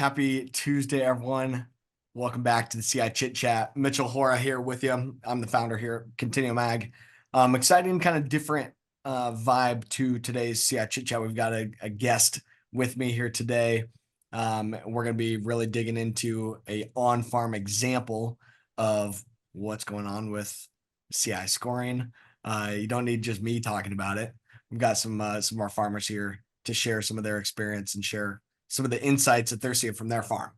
Happy Tuesday, everyone. Welcome back to the CI Chit Chat. Mitchell Hora here with you. I'm the founder here at Continuum Ag. Exciting, kind of different vibe to today's CI Chit Chat. We've got a guest with me here today. We're going to be really digging into a on-farm example of what's going on with CI scoring. You don't need just me talking about it. We've got some of our farmers here to share some of their experience and share some of the insights that they're seeing from their farm.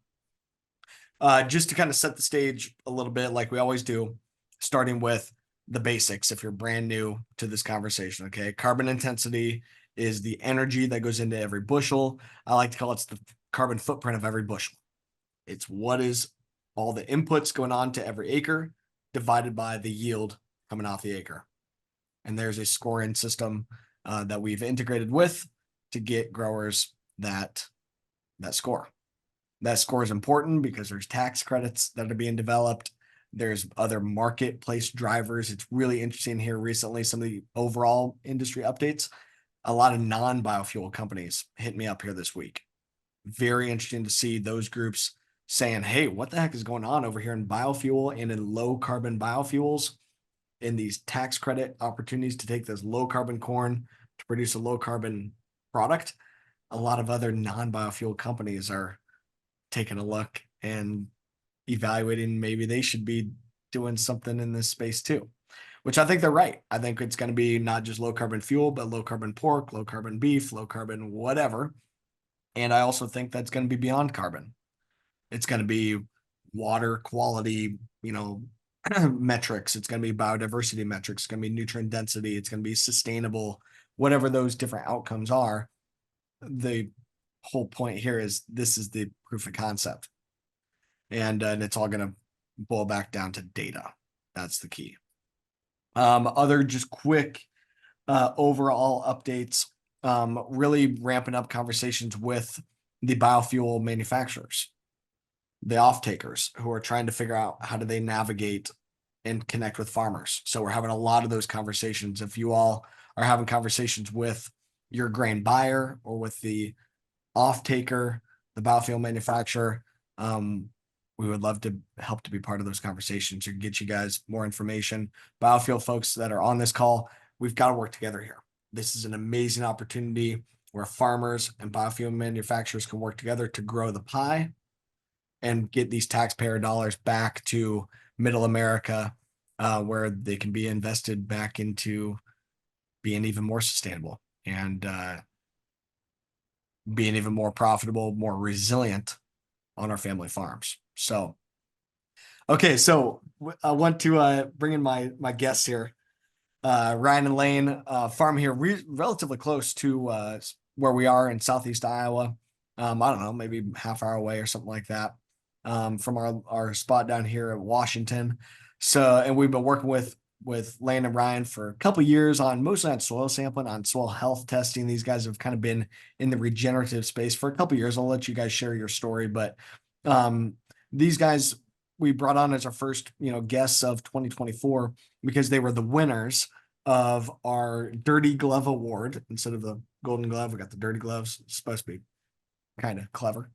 Just to kind of set the stage a little bit, like we always do, starting with the basics. If you're brand new to this conversation, okay, carbon intensity is the energy that goes into every bushel. I like to call it the carbon footprint of every bushel. It's what is all the inputs going on to every acre divided by the yield coming off the acre. And there's a scoring system that we've integrated with to get growers that score. That score is important because there's tax credits that are being developed. There's other marketplace drivers. It's really interesting here recently, some of the overall industry updates. A lot of non-biofuel companies hit me up here this week. Very interesting to see those groups saying, hey, what the heck is going on over here in biofuel and in low carbon biofuels, in these tax credit opportunities to take this low carbon corn to produce a low carbon product. A lot of other non-biofuel companies are taking a look and evaluating maybe they should be doing something in this space too, which I think they're right. I think it's going to be not just low carbon fuel, but low carbon pork, low carbon beef, low carbon whatever. And I also think that's going to be beyond carbon. It's going to be water quality, metrics. It's going to be biodiversity metrics. It's going to be nutrient density. It's going to be sustainable, whatever those different outcomes are. The whole point here is this is the proof of concept, and it's all going to boil back down to data. That's the key. Other just quick overall updates, really ramping up conversations with the biofuel manufacturers, the off-takers who are trying to figure out how do they navigate and connect with farmers. So we're having a lot of those conversations. If you all are having conversations with your grain buyer or with the off-taker, the biofuel manufacturer, we would love to help to be part of those conversations or get you guys more information. Biofuel folks that are on this call, we've got to work together here. This is an amazing opportunity where farmers and biofuel manufacturers can work together to grow the pie and get these taxpayer dollars back to middle America, where they can be invested back into being even more sustainable and being even more profitable, more resilient on our family farms. So, okay, so I want to bring in my guests here. Ryan and Lane, farm here relatively close to where we are in Southeast Iowa. I don't know, maybe half hour away or something like that, from our spot down here at Washington. So, and we've been working with Lane and Ryan for a couple years mostly on soil sampling, on soil health testing. These guys have kind of been in the regenerative space for a couple years. I'll let you guys share your story, but these guys we brought on as our first, guests of 2024 because they were the winners of our Dirty Glove Award. Instead of the Golden Glove, we got the Dirty Gloves. It's supposed to be kind of clever,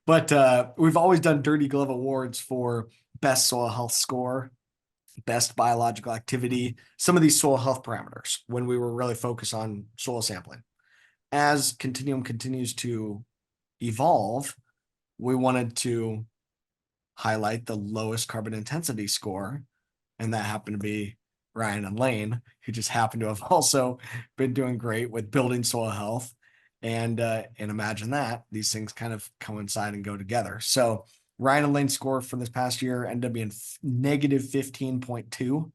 but we've always done Dirty Glove Awards for best soil health score, best biological activity, some of these soil health parameters when we were really focused on soil sampling. As Continuum continues to evolve, we wanted to highlight the lowest carbon intensity score, and that happened to be Ryan and Lane, who just happened to have also been doing great with building soil health. And imagine that these things kind of coincide and go together. So Ryan and Lane's score from this past year ended up being negative 15.2.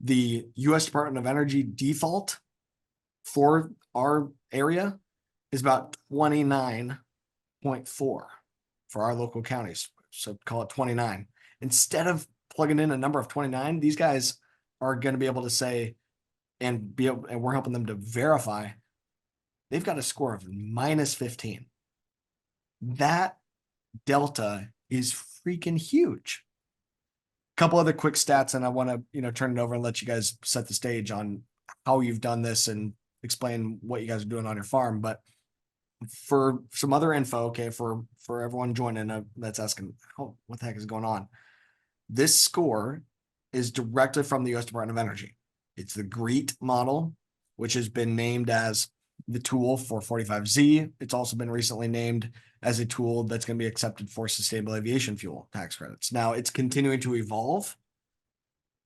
The U.S. Department of Energy default for our area is about 29.4 for our local counties. So call it 29. Instead of plugging in a number of 29, these guys are going to be able to say, and we're helping them to verify, they've got a score of minus 15. That delta is freaking huge. A couple other quick stats, and I want to, turn it over and let you guys set the stage on how you've done this and explain what you guys are doing on your farm. But for some other info, okay, for everyone joining that's asking, oh, what the heck is going on? This score is directly from the U.S. Department of Energy. It's the GREET model, which has been named as the tool for 45Z. It's also been recently named as a tool that's going to be accepted for sustainable aviation fuel tax credits. Now it's continuing to evolve.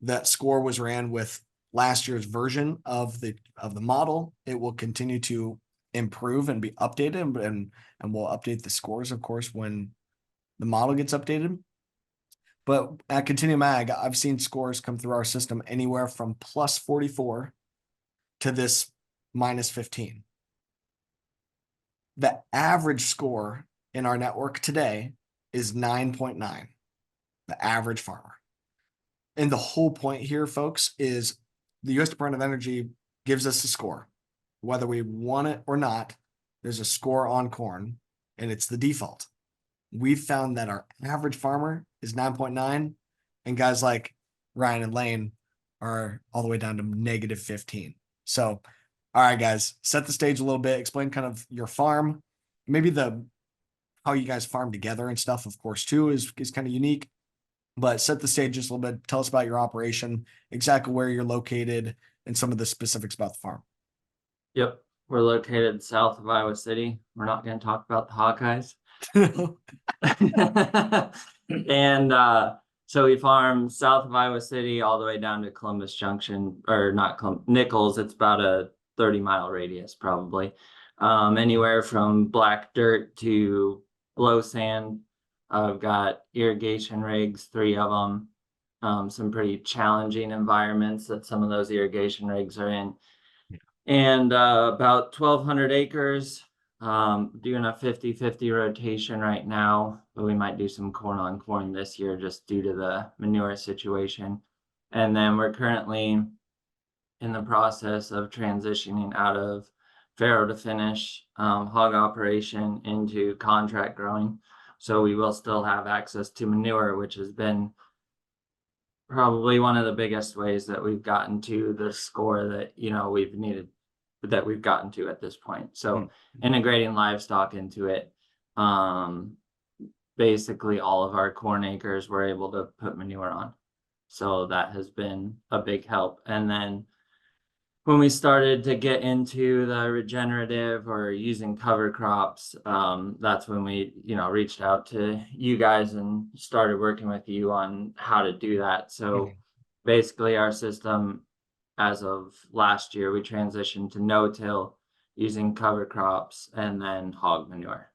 That score was ran with last year's version of the model. It will continue to improve and be updated, and we'll update the scores, of course, when the model gets updated. But at Continuum Ag, I've seen scores come through our system anywhere from plus 44 to this minus 15. The average score in our network today is 9.9, the average farmer. And the whole point here, folks, is the U.S. Department of Energy gives us a score. Whether we want it or not, there's a score on corn, and it's the default. We've found that our average farmer is 9.9, and guys like Ryan and Lane are all the way down to negative 15. So, all right, guys, set the stage a little bit, explain kind of your farm, maybe how you guys farm together and stuff, of course, too, is kind of unique. But set the stage just a little bit. Tell us about your operation, exactly where you're located, and some of the specifics about the farm. Yep. We're located south of Iowa City. We're not going to talk about the Hawkeyes. And so we farm south of Iowa City all the way down to Columbus Junction, or not Nichols. It's about a 30-mile radius, probably. Anywhere from black dirt to blow sand. I've got irrigation rigs, 3 of them. Some pretty challenging environments that some of those irrigation rigs are in. And about 1,200 acres, doing a 50-50 rotation right now, but we might do some corn on corn this year just due to the manure situation. And then we're currently in the process of transitioning out of farrow to finish hog operation into contract growing. So we will still have access to manure, which has been probably one of the biggest ways that we've gotten to the score that, we've gotten to at this point. So integrating livestock into it, basically all of our corn acres we're able to put manure on. So that has been a big help. And then when we started to get into the regenerative or using cover crops, that's when we, reached out to you guys and started working with you on how to do that. So basically our system, as of last year, we transitioned to no-till using cover crops and then hog manure.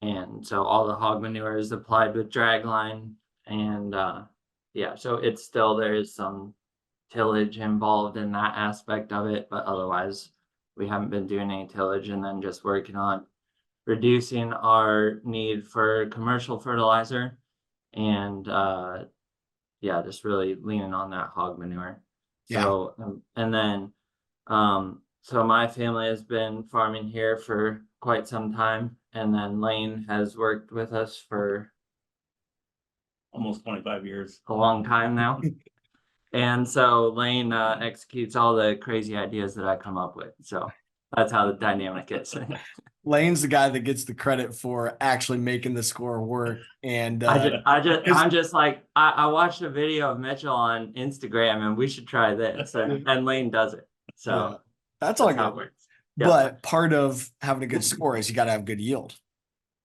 And so all the hog manure is applied with dragline. And so it's still, there is some tillage involved in that aspect of it, but otherwise we haven't been doing any tillage, and then just working on reducing our need for commercial fertilizer and just really leaning on that hog manure. So and then so my family has been farming here for quite some time, and then Lane has worked with us for almost 25 years, a long time now. And so Lane executes all the crazy ideas that I come up with. So that's how the dynamic is. Lane's the guy that gets the credit for actually making the score work. And I'm just like, I watched a video of Mitchell on Instagram, and we should try this. And Lane does it. So that's all how good. it works. But part of having a good score is you got to have good yield.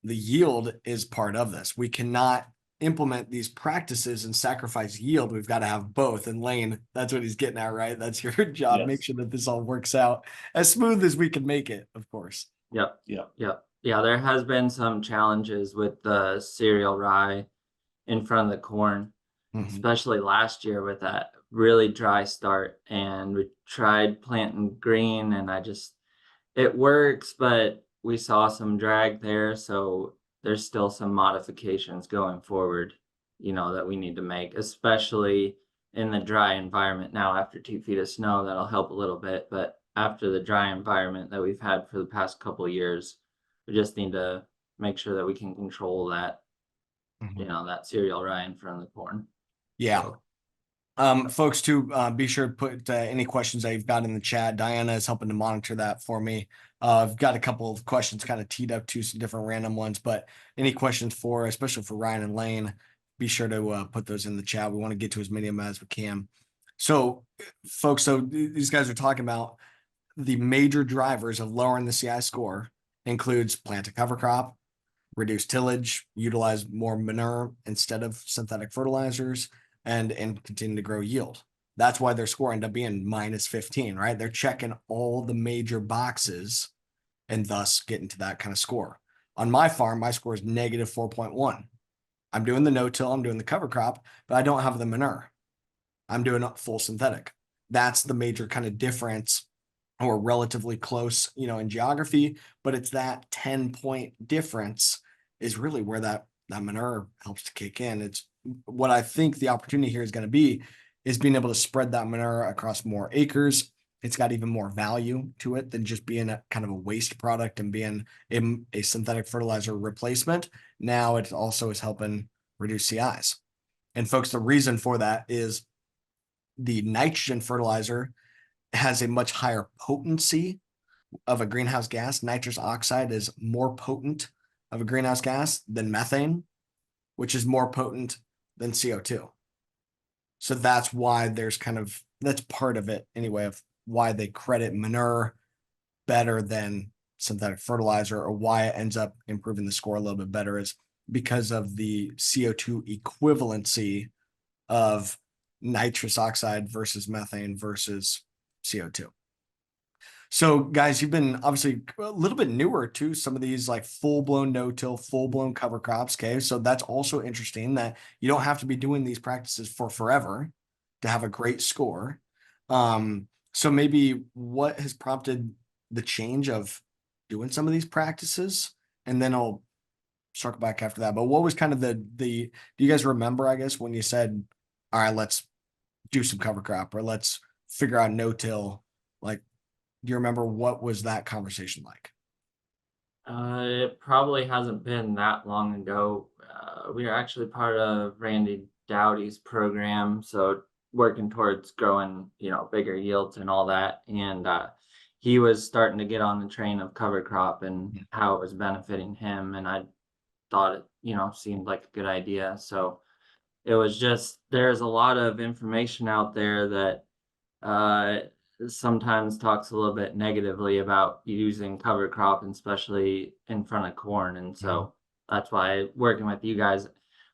The yield is part of this. We cannot implement these practices and sacrifice yield. We've got to have both. And Lane, that's what he's getting at, right? That's your job. Yes. Make sure that this all works out as smooth as we can make it, of course. Yep. Yeah, there has been some challenges with the cereal rye in front of the corn, especially last year with that really dry start. And we tried planting green, and it works, but we saw some drag there. So there's still some modifications going forward, that we need to make, especially in the dry environment now. After 2 feet of snow, that'll help a little bit. But after the dry environment that we've had for the past couple of years, we just need to make sure that we can control that, that cereal rye in front of the corn. Yeah. Folks, too, be sure to put any questions that you've got in the chat. Diana is helping to monitor that for me. I've got a couple of questions kind of teed up to some different random ones, but any questions for, especially for Ryan and Lane, be sure to put those in the chat. We want to get to as many of them as we can. So, folks, so these guys are talking about the major drivers of lowering the CI score includes plant a cover crop, reduce tillage, utilize more manure instead of synthetic fertilizers, and continue to grow yield. That's why their score ended up being minus 15, right? They're checking all the major boxes and thus getting to that kind of score. On my farm, my score is negative 4.1. I'm doing the no-till, I'm doing the cover crop, but I don't have the manure. I'm doing full synthetic. That's the major kind of difference, or relatively close, in geography, but it's that 10-point difference is really where that manure helps to kick in. It's what I think the opportunity here is going to be is being able to spread that manure across more acres. It's got even more value to it than just being a kind of a waste product and being a synthetic fertilizer replacement. Now it also is helping reduce CIs. And folks, the reason for that is the nitrogen fertilizer has a much higher potency of a greenhouse gas. Nitrous oxide is more potent of a greenhouse gas than methane, which is more potent than CO2. So that's why that's part of it anyway, of why they credit manure better than synthetic fertilizer, or why it ends up improving the score a little bit better, is because of the CO2 equivalency of nitrous oxide versus methane versus CO2. So guys, you've been obviously a little bit newer to some of these like full-blown no-till, full-blown cover crops. Okay. So that's also interesting that you don't have to be doing these practices for forever to have a great score. So maybe what has prompted the change of doing some of these practices? And then I'll circle back after that. But what was kind of do you guys remember, I guess, when you said, all right, let's do some cover crop, or let's figure out no-till? Like, do you remember what was that conversation like? It probably hasn't been that long ago. We are actually part of Randy Dowdy's program, so working towards growing, bigger yields and all that. And he was starting to get on the train of cover crop and how it was benefiting him. And I thought it, seemed like a good idea. So it was just, there's a lot of information out there that sometimes talks a little bit negatively about using cover crop, and especially in front of corn. And so that's why working with you guys,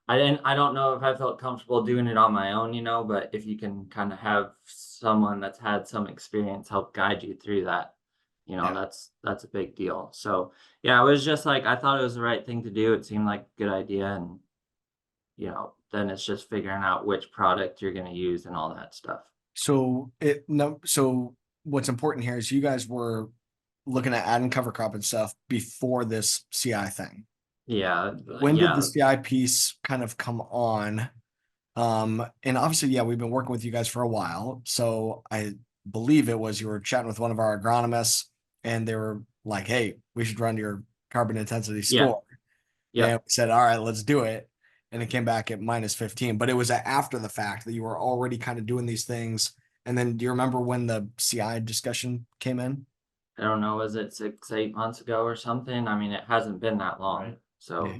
I don't know if I felt comfortable doing it on my own, but if you can kind of have someone that's had some experience help guide you through that, that's a big deal. So yeah, it was just like, I thought it was the right thing to do. It seemed like a good idea. And then it's just figuring out which product you're going to use and all that stuff. So what's important here is you guys were looking at adding cover crop and stuff before this CI thing. Yeah. When did the CI piece kind of come on? And obviously, yeah, we've been working with you guys for a while. So I believe it was you were chatting with one of our agronomists and they were like, hey, we should run your carbon intensity score. Yeah. And we said, all right, let's do it. And it came back at minus 15, but it was after the fact that you were already kind of doing these things. And then do you remember when the CI discussion came in? I don't know, was it 6-8 months ago or something? I mean, it hasn't been that long. Right. So Yeah.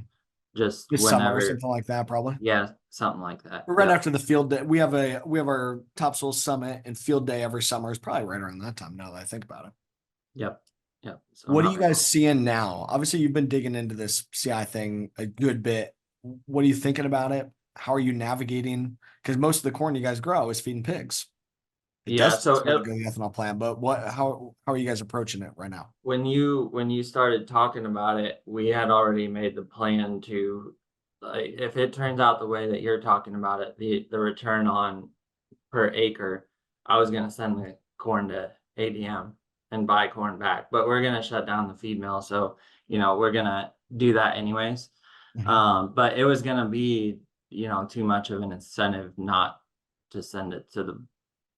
just This summer or whenever, something like that, probably. yeah, something like that. Right after the field day. We have our topsoil summit and field day every summer. Is probably right around that time now that I think about it. Yep. So What are you guys seeing now? Obviously, you've been digging into this CI thing a good bit. What are you thinking about it? How are you navigating? Because most of the corn you guys grow is feeding pigs. It Yeah, does so go to the ethanol plant, but how are you guys approaching it right now? when you started talking about it, we had already made the plan to, like, if it turns out the way that you're talking about it, the return on per acre, I was gonna send the corn to ADM and buy corn back, but we're gonna shut down the feed mill, so we're gonna do that anyways. But it was gonna be too much of an incentive not to send it to the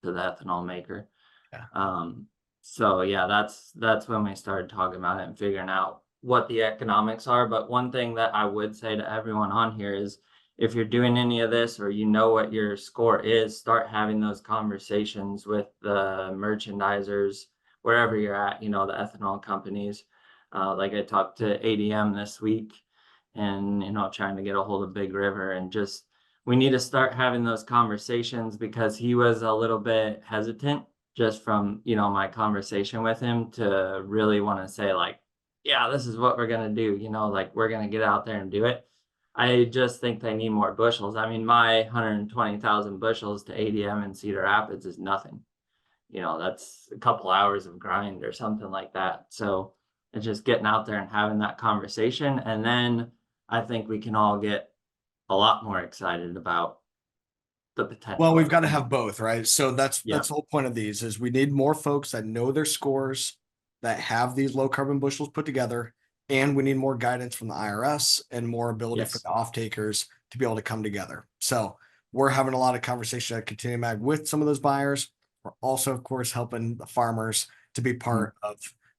ethanol maker. Yeah. So yeah, that's when we started talking about it and figuring out what the economics are. But one thing that I would say to everyone on here is, if you're doing any of this or you know what your score is, start having those conversations with the merchandisers, wherever you're at, the ethanol companies. Like I talked to ADM this week and, trying to get a hold of Big River, and just, we need to start having those conversations, because he was a little bit hesitant just from, my conversation with him, to really want to say like, yeah, this is what we're going to do, like we're going to get out there and do it. I just think they need more bushels. I mean, my 120,000 bushels to ADM in Cedar Rapids is nothing. That's a couple hours of grind or something like that. So it's just getting out there and having that conversation. And then I think we can all get a lot more excited about the potential. Well, we've got to have both, right? So that's Yeah. the whole point of these is we need more folks that know their scores, that have these low carbon bushels put together, and we need more guidance from the IRS and more ability for Yes. the off takers to be able to come together. So we're having a lot of conversation at Continuum Ag with some of those buyers. We're also, of course, helping the farmers to be part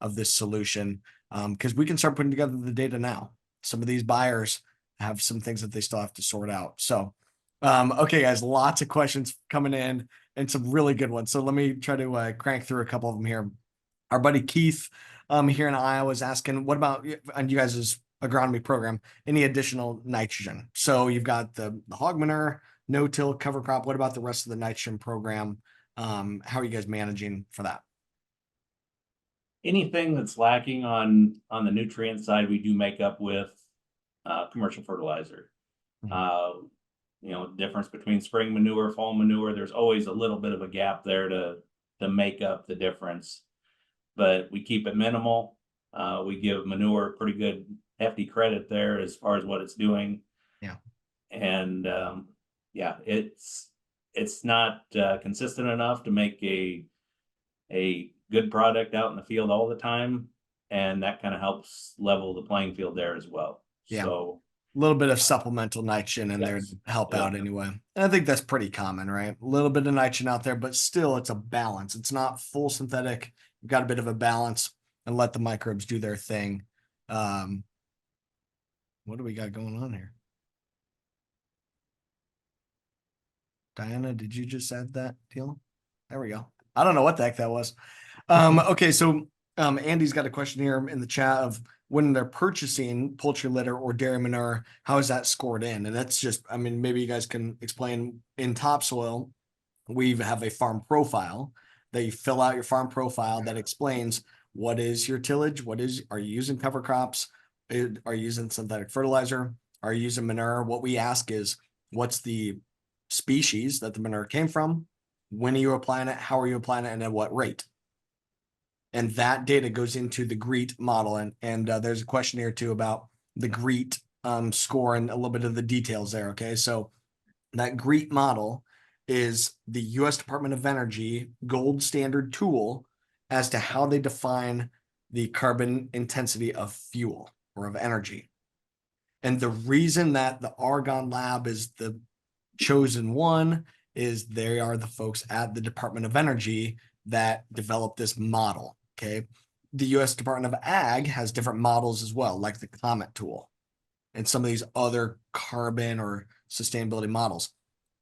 of this solution, because we can start putting together the data now. Some of these buyers have some things that they still have to sort out. So okay, guys, lots of questions coming in and some really good ones. So let me try to crank through a couple of them here. Our buddy Keith here in Iowa is asking, what about on you guys' agronomy program, any additional nitrogen? So you've got the hog manure, no-till cover crop. What about the rest of the nitrogen program? How are you guys managing for that? Anything that's lacking on the nutrient side, we do make up with commercial fertilizer. Difference between spring manure, fall manure, there's always a little bit of a gap there to make up the difference, but we keep it minimal. We give manure pretty good hefty credit there as far as what it's doing. Yeah. And yeah, it's not consistent enough to make a good product out in the field all the time, and that kind of helps level the playing field there as well. Yeah. So a little bit of supplemental nitrogen in there yes. to help Yeah. out anyway. And I think that's pretty common, right? A little bit of nitrogen out there, but still it's a balance. It's not full synthetic. You've got a bit of a balance and let the microbes do their thing. What do we got going on here? Diana, did you just add that deal? There we go. I don't know what the heck that was. Okay, so Andy's got a question here in the chat of when they're purchasing poultry litter or dairy manure, how is that scored in? And that's just, I mean, maybe you guys can explain. In topsoil, we have a farm profile that you fill out your farm profile that explains what is your tillage, are you using cover crops, are you using synthetic fertilizer, are you using manure? What we ask is, what's the species that the manure came from, when are you applying it, how are you applying it, and at what rate? And that data goes into the GREET model. And there's a question here too about the GREET score and a little bit of the details there. Okay, so that GREET model is the U.S. Department of Energy gold standard tool as to how they define the carbon intensity of fuel or of energy. And the reason that the Argonne Lab is the chosen one is they are the folks at the Department of Energy that developed this model. Okay. The US Department of Ag has different models as well, like the Comet tool and some of these other carbon or sustainability models.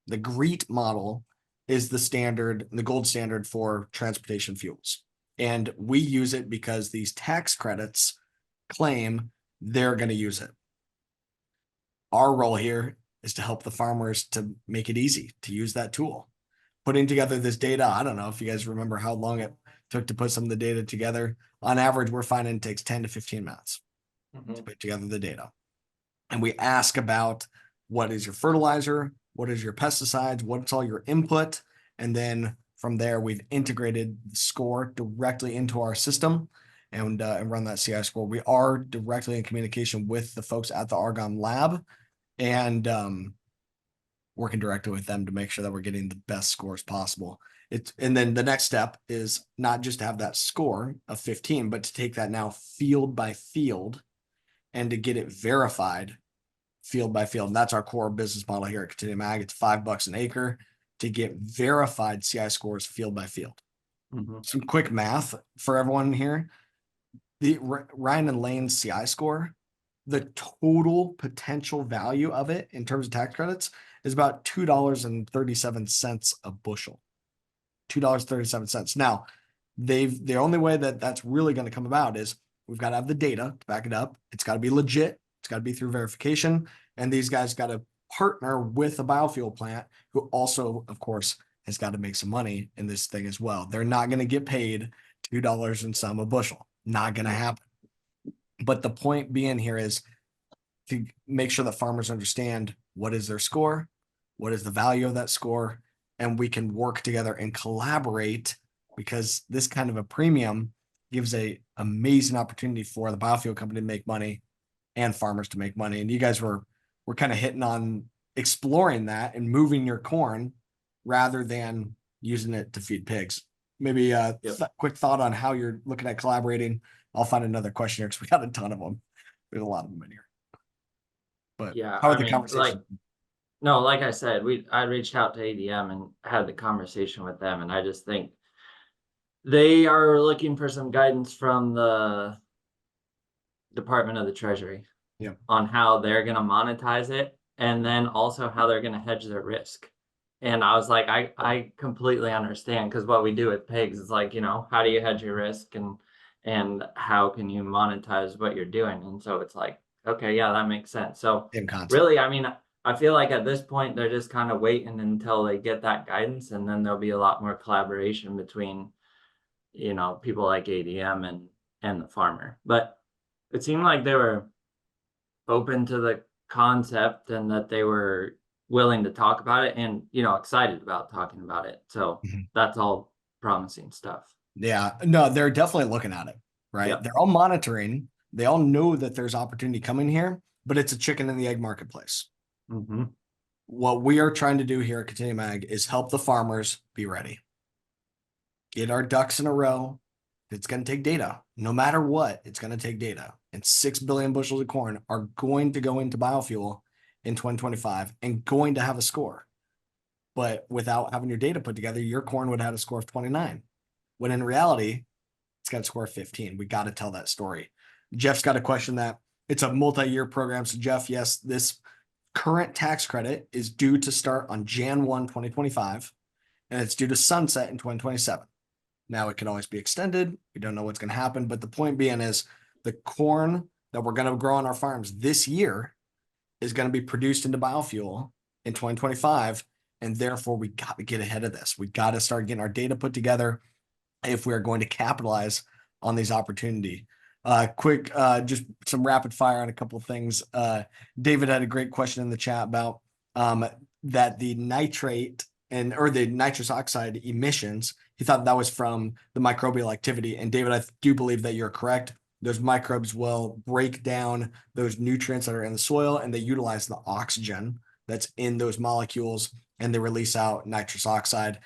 The GREET model is the standard, the gold standard for transportation fuels. And we use it because these tax credits claim they're going to use it. Our role here is to help the farmers to make it easy to use that tool. Putting together this data, I don't know if you guys remember how long it took to put some of the data together. On average, we're finding it takes 10 to 15 minutes to put together the data. And we ask about what is your fertilizer, what is your pesticides, what's all your input. And then from there, we've integrated the score directly into our system and run that CI score. We are directly in communication with the folks at the Argonne Lab and working directly with them to make sure that we're getting the best scores possible. And then the next step is not just to have that score of 15, but to take that now field by field and to get it verified field by field. And that's our core business model here at Continuum Ag. It's $5 an acre to get verified CI scores field by field. Some quick math for everyone here. The Ryan and Lane's CI score the total potential value of it in terms of tax credits is about $2.37 a bushel. $2.37. Now, the only way that that's really going to come about is we've got to have the data to back it up. It's got to be legit. It's got to be through verification. And these guys got to partner with a biofuel plant who also, of course, has got to make some money in this thing as well. They're not going to get paid $2 and some a bushel. Not going to happen. But the point being here is to make sure that farmers understand what is their score, what is the value of that score, and we can work together and collaborate, because this kind of a premium gives a amazing opportunity for the biofuel company to make money and farmers to make money. And you guys were kind of hitting on exploring that and moving your corn rather than using it to feed pigs. Maybe a quick thought on how you're looking at collaborating. I'll find another question here because we got a ton of them. There's a lot of them in here. But Yeah, how are I the mean, conversations? no, like I said, I reached out to ADM and had the conversation with them, and I just think they are looking for some guidance from the Department of the Treasury. Yeah. On how they're going to monetize it, and then also how they're going to hedge their risk. And I was like, I completely understand, because what we do with pigs is like, how do you hedge your risk, and how can you monetize what you're doing? And so it's like, okay, yeah, that makes sense. So Same concept. really, I mean, I feel like at this point they're just kind of waiting until they get that guidance, and then there'll be a lot more collaboration between, people like ADM and the farmer. But it seemed like they were open to the concept, and that they were willing to talk about it, and excited about talking about it. So that's all promising stuff. Yeah, no, they're definitely looking at it, right? Yep. They're all monitoring. They all know that there's opportunity coming here, but it's a chicken and the egg marketplace. What we are trying to do here at Continuum Ag is help the farmers be ready. Get our ducks in a row. It's going to take data. No matter what, it's going to take data. And 6 billion bushels of corn are going to go into biofuel in 2025 and going to have a score. But without having your data put together, your corn would have had a score of 29. When in reality, it's got a score of 15. We got to tell that story. Jeff's got a question that it's a multi-year program. So Jeff, yes, this current tax credit is due to start on Jan 1, 2025, and it's due to sunset in 2027. Now it can always be extended. We don't know what's going to happen, but the point being is the corn that we're going to grow on our farms this year is going to be produced into biofuel in 2025. And therefore we got to get ahead of this. We got to start getting our data put together if we are going to capitalize on these opportunity. Quick, just some rapid fire on a couple of things. David had a great question in the chat about that the nitrate or the nitrous oxide emissions, he thought that was from the microbial activity. And David, I do believe that you're correct. Those microbes will break down those nutrients that are in the soil, and they utilize the oxygen that's in those molecules, and they release out nitrous oxide.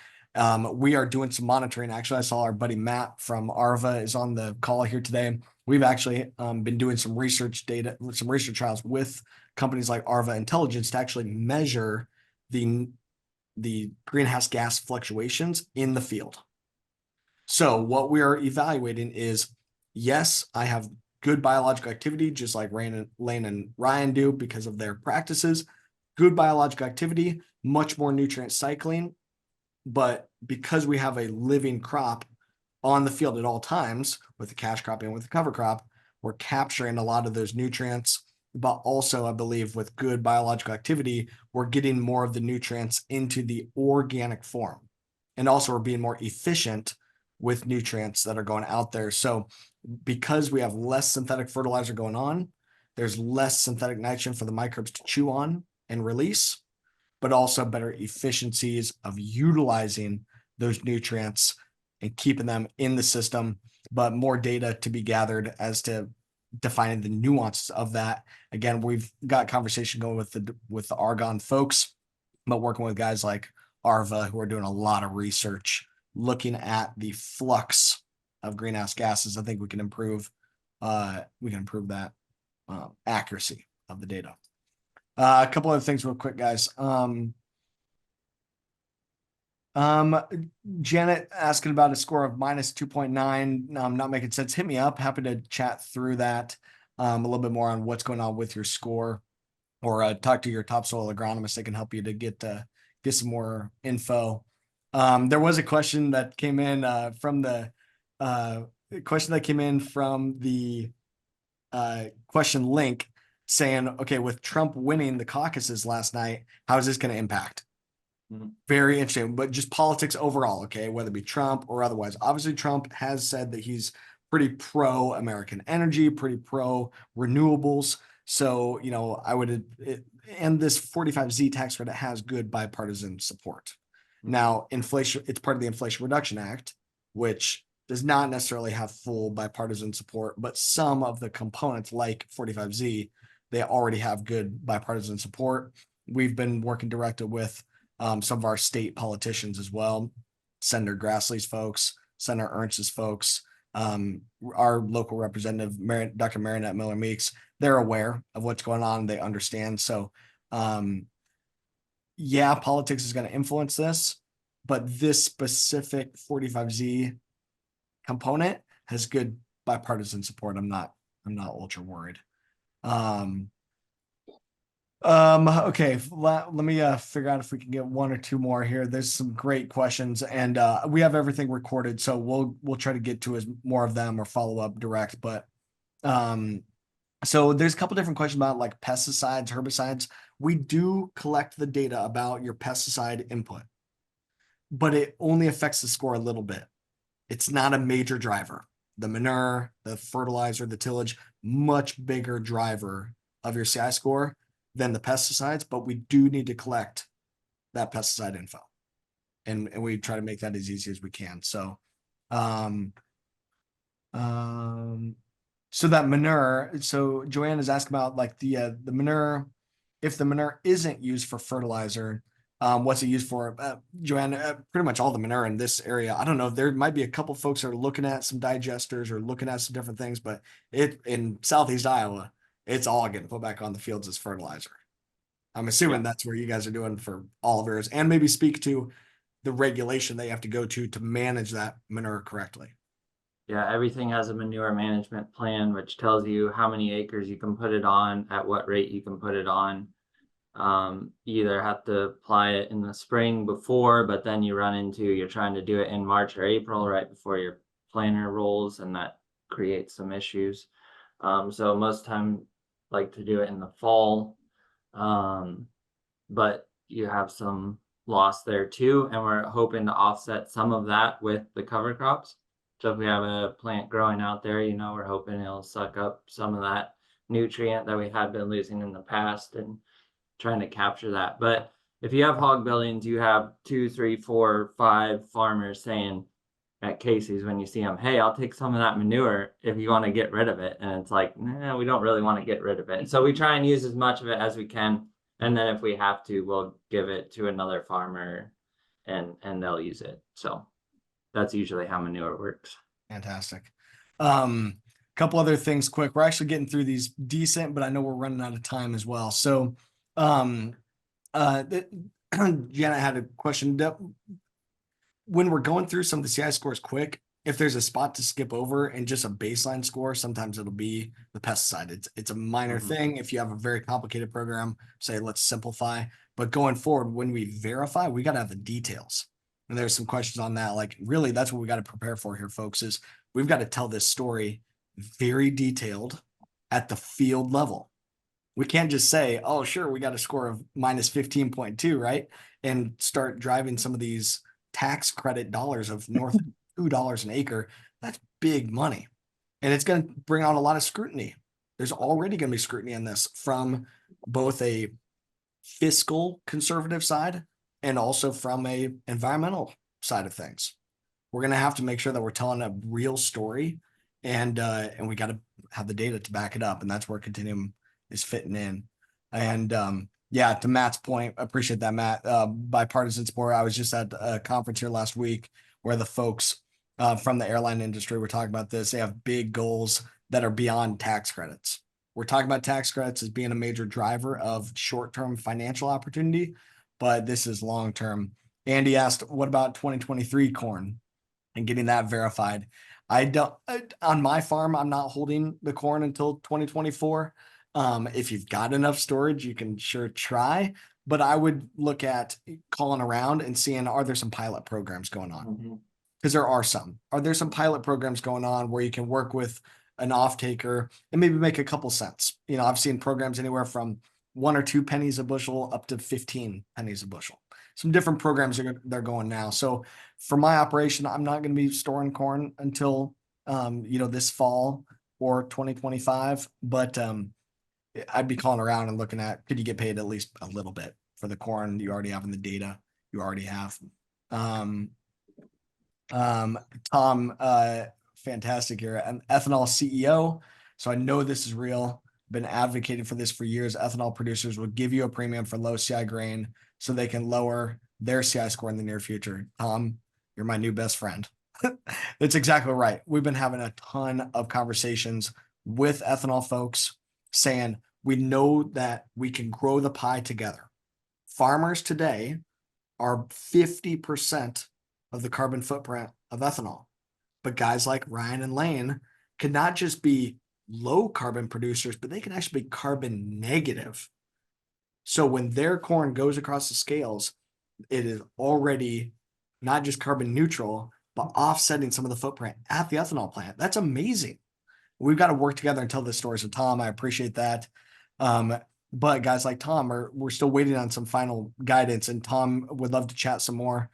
We are doing some monitoring. Actually, I saw our buddy Matt from ARVA is on the call here today. We've actually been doing some research trials with companies like ARVA Intelligence to actually measure the greenhouse gas fluctuations in the field. So what we are evaluating is, yes, I have good biological activity, just like Lane and Ryan do because of their practices. Good biological activity, much more nutrient cycling. But because we have a living crop on the field at all times with the cash crop and with the cover crop, we're capturing a lot of those nutrients. But also, I believe with good biological activity, we're getting more of the nutrients into the organic form. And also we're being more efficient with nutrients that are going out there. So because we have less synthetic fertilizer going on, there's less synthetic nitrogen for the microbes to chew on and release, but also better efficiencies of utilizing those nutrients and keeping them in the system, but more data to be gathered as to defining the nuances of that. Again, we've got conversation going with the Argonne folks, but working with guys like ARVA who are doing a lot of research, looking at the flux of greenhouse gases. I think we can improve that accuracy of the data. A couple other things real quick, guys. Janet asking about a score of -2.9. Not making sense. Hit me up. Happy to chat through that. a little bit more on what's going on with your score, or talk to your topsoil agronomist. They can help you to get some more info. There was a question that came in from the question link saying, okay, with Trump winning the caucuses last night, how is this going to impact? Very interesting, but just politics overall, okay, whether it be Trump or otherwise. Obviously, Trump has said that he's pretty pro American energy, pretty pro renewables. So, you know, and this 45Z tax credit has good bipartisan support. Now, inflation, it's part of the Inflation Reduction Act, which does not necessarily have full bipartisan support, but some of the components like 45Z, they already have good bipartisan support. We've been working directly with some of our state politicians as well, Senator Grassley's folks, Senator Ernst's folks, our local representative, Dr. Marinette Miller Meeks. They're aware of what's going on. They understand. So, yeah, politics is going to influence this, but this specific 45Z component has good bipartisan support. I'm not ultra worried. Okay, let me figure out if we can get one or two more here. There's some great questions, and we have everything recorded, so we'll try to get to as more of them or follow up direct. But so there's a couple different questions about like pesticides, herbicides. We do collect the data about your pesticide input, but it only affects the score a little bit. It's not a major driver. The manure, the fertilizer, the tillage, much bigger driver of your CI score than the pesticides, but we do need to collect that pesticide info. And we try to make that as easy as we can. So, so that manure, so Joanne is asking about like the manure, if the manure isn't used for fertilizer, what's it used for? Joanne, pretty much all the manure in this area. I don't know, there might be a couple folks that are looking at some digesters or looking at some different things, but in Southeast Iowa, it's all getting put back on the fields as fertilizer. I'm assuming that's where you guys are doing for all of yours, and maybe speak to the regulation they have to go to manage that manure correctly. Yeah, everything has a manure management plan, which tells you how many acres you can put it on, at what rate you can put it on. You either have to apply it in the spring before, but then you're trying to do it in March or April, right before your planter rolls, and that creates some issues. So most time like to do it in the fall. But you have some loss there too, and we're hoping to offset some of that with the cover crops. So if we have a plant growing out there, you know, we're hoping it'll suck up some of that nutrient that we had been losing in the past and trying to capture that. But if you have hog buildings, you have 2, 3, 4, 5 farmers saying at Casey's when you see them, hey, I'll take some of that manure if you want to get rid of it. And it's like, nah, we don't really want to get rid of it. So we try and use as much of it as we can. And then if we have to, we'll give it to another farmer and they'll use it. So that's usually how manure works. Fantastic. Couple other things quick. We're actually getting through these decent, but I know we're running out of time as well. So, Janet had a question. When we're going through some of the CI scores quick, if there's a spot to skip over and just a baseline score, sometimes it'll be the pesticide. It's a minor thing. If you have a very complicated program, say, let's simplify. But going forward, when we verify, we got to have the details. And there's some questions on that. Like, really, that's what we got to prepare for here, folks, is we've got to tell this story very detailed at the field level. We can't just say, oh, sure, we got a score of minus 15.2, right? And start driving some of these tax credit dollars of north of $2 an acre. That's big money. And it's going to bring on a lot of scrutiny. There's already going to be scrutiny on this from both a fiscal conservative side and also from a environmental side of things. We're going to have to make sure that we're telling a real story, and we got to have the data to back it up. And that's where Continuum is fitting in. And yeah, to Matt's point, I appreciate that, Matt. Bipartisan support. I was just at a conference here last week where the folks from the airline industry were talking about this. They have big goals that are beyond tax credits. We're talking about tax credits as being a major driver of short-term financial opportunity, but this is long-term. Andy asked, what about 2023 corn and getting that verified? I don't on my farm, I'm not holding the corn until 2024. If you've got enough storage, you can sure try, but I would look at calling around and seeing, are there some pilot programs going on? Mhm. Because there are some. Are there some pilot programs going on where you can work with an off taker and maybe make a couple cents? You know, I've seen programs anywhere from 1 or 2 pennies a bushel up to 15 pennies a bushel. Some different programs they're going now. So for my operation, I'm not going to be storing corn until this fall or 2025. But I'd be calling around and looking at, could you get paid at least a little bit for the corn you already have in the data you already have. Um, Tom, fantastic here. I'm ethanol CEO, so I know this is real. Been advocating for this for years. Ethanol producers will give you a premium for low CI grain so they can lower their CI score in the near future. Tom, you're my new best friend. That's exactly right. We've been having a ton of conversations with ethanol folks saying we know that we can grow the pie together. Farmers today are 50% of the carbon footprint of ethanol. But guys like Ryan and Lane can not just be low carbon producers, but they can actually be carbon negative. So when their corn goes across the scales, it is already not just carbon neutral, but offsetting some of the footprint at the ethanol plant. That's amazing. We've got to work together and tell this story. So Tom, I appreciate that. But guys like Tom we're still waiting on some final guidance, and Tom would love to chat some more.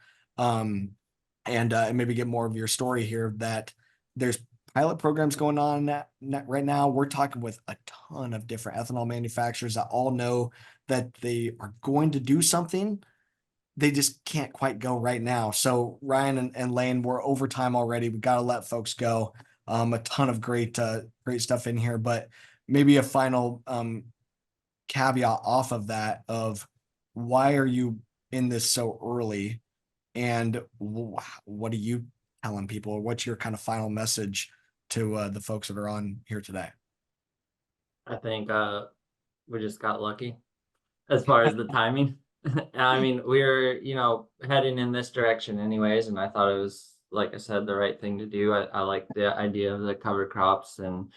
And maybe get more of your story here, that there's pilot programs going on right now. We're talking with a ton of different ethanol manufacturers that all know that they are going to do something. They just can't quite go right now. So Ryan and Lane, we're over time already. We got to let folks go. A ton of great stuff in here, but maybe a final caveat off of that of why are you in this so early? And what are you telling people? What's your kind of final message to the folks that are on here today? I think we just got lucky as far as the timing. I mean, we're, heading in this direction anyways, and I thought it was, like I said, the right thing to do. I like the idea of the cover crops and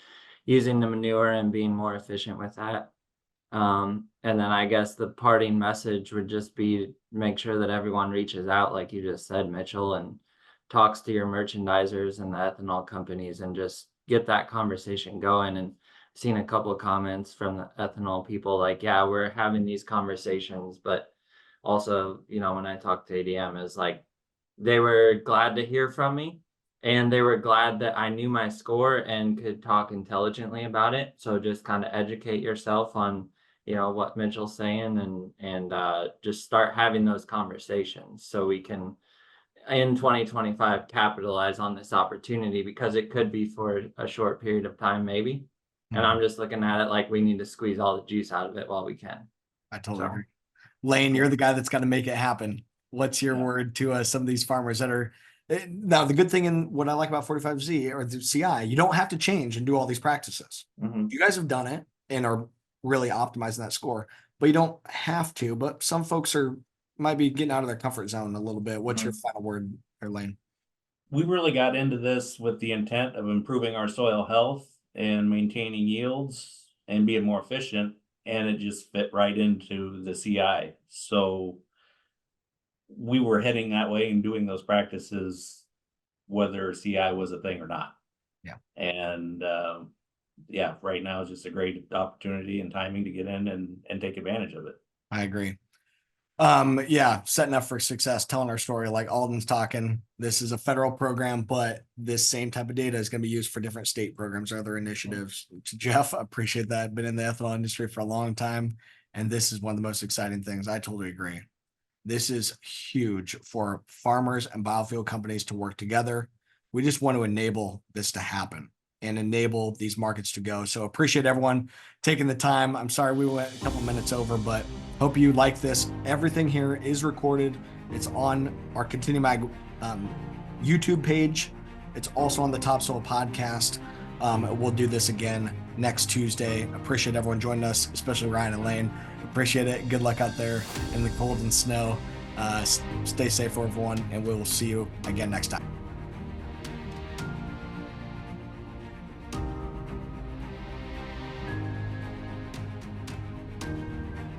using the manure and being more efficient with that. And then I guess the parting message would just be make sure that everyone reaches out, like you just said, Mitchell, and talks to your merchandisers and the ethanol companies and just get that conversation going. And seen a couple of comments from the ethanol people like, yeah, we're having these conversations, but also, when I talked to ADM is like, they were glad to hear from me and they were glad that I knew my score and could talk intelligently about it. So just kind of educate yourself on, what Mitchell's saying and just start having those conversations so we can in 2025 capitalize on this opportunity, because it could be for a short period of time maybe. And I'm just looking at it like we need to squeeze all the juice out of it while we can. I totally agree. Lane, you're the guy that's got to make it happen. What's your word to some of these farmers that are now? The good thing in what I like about 45Z or the CI, you don't have to change and do all these practices. You guys have done it and are really optimizing that score, but you don't have to. But some folks might be getting out of their comfort zone a little bit. What's your final word, Lane? We really got into this with the intent of improving our soil health and maintaining yields and being more efficient, and it just fit right into the CI. So we were heading that way and doing those practices, whether CI was a thing or not. Yeah. And right now is just a great opportunity and timing to get in and take advantage of it. I agree. Setting up for success, telling our story like Alden's talking. This is a federal program, but this same type of data is going to be used for different state programs or other initiatives. Jeff, I appreciate that. Been in the ethanol industry for a long time, and this is one of the most exciting things. I totally agree. This is huge for farmers and biofuel companies to work together. We just want to enable this to happen and enable these markets to go. So appreciate everyone taking the time. I'm sorry we went a couple minutes over, but hope you like this. Everything here is recorded. It's on our Continuum Ag YouTube page. It's also on the Topsoil podcast. We'll do this again next Tuesday. Appreciate everyone joining us, especially Ryan and Lane. Appreciate it. Good luck out there in the cold and snow. Stay safe, everyone, and we will see you again next time.